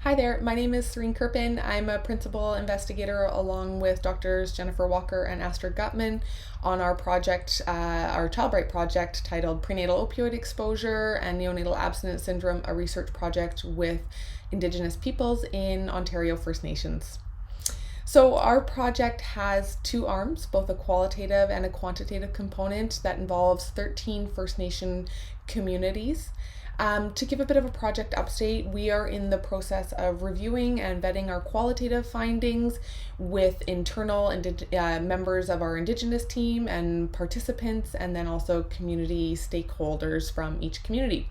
Hi there, my name is Serene Kirpin. I'm a principal investigator along with Doctors Jennifer Walker and Astrid Gutman on our project, our CHILD-BRIGHT project titled Prenatal Opioid Exposure and Neonatal Abstinence Syndrome, a research project with Indigenous Peoples in Ontario First Nations. So our project has two arms, both a qualitative and a quantitative component that involves 13 First Nation communities. To give a bit of a project update, we are in the process of reviewing and vetting our qualitative findings with internal members of our Indigenous team and participants, and then also community stakeholders from each community.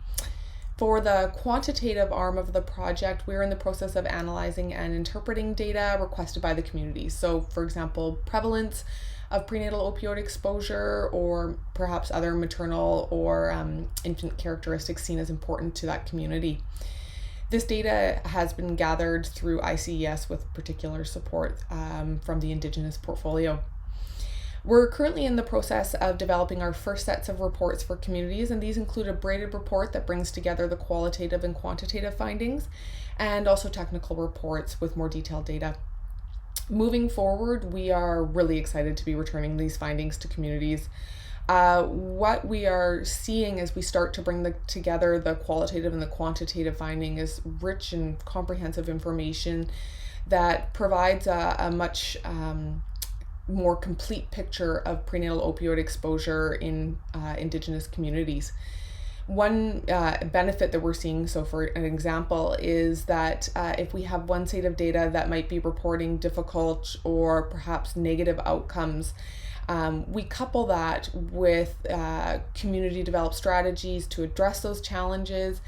For the quantitative arm of the project, we're in the process of analyzing and interpreting data requested by the community. So, for example, prevalence of prenatal opioid exposure, or perhaps other maternal or infant characteristics seen as important to that community. This data has been gathered through ICES with particular support from the Indigenous portfolio. We're currently in the process of developing our first sets of reports for communities, and these include a braided report that brings together the qualitative and quantitative findings, and also technical reports with more detailed data. Moving forward, we are really excited to be returning these findings to communities. What we are seeing as we start to bring together the qualitative and the quantitative finding is rich and comprehensive information that provides a much more complete picture of prenatal opioid exposure in Indigenous communities. One benefit that we're seeing, so for an example, is that if we have one set of data that might be reporting difficult or perhaps negative outcomes, we couple that with community developed strategies to address those challenges,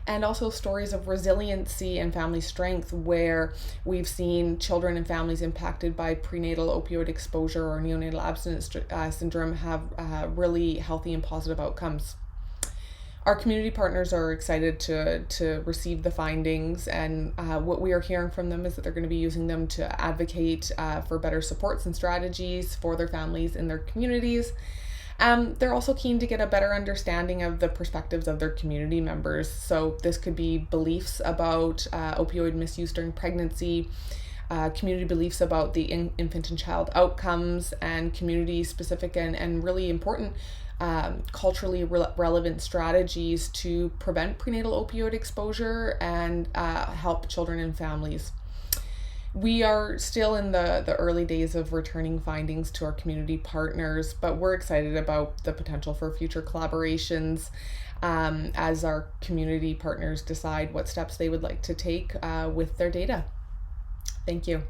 and also stories of resiliency and family strength where we've seen children and families impacted by prenatal opioid exposure or neonatal abstinence syndrome have really healthy and positive outcomes. Our community partners are excited to receive the findings, and what we are hearing from them is that they're going to be using them to advocate for better supports and strategies for their families in their communities. They're also keen to get a better understanding of the perspectives of their community members. So this could be beliefs about opioid misuse during pregnancy, community beliefs about the infant and child outcomes, and community specific and really important culturally relevant strategies to prevent prenatal opioid exposure and help children and families. We are still in the early days of returning findings to our community partners, but we're excited about the potential for future collaborations as our community partners decide what steps they would like to take with their data. Thank you.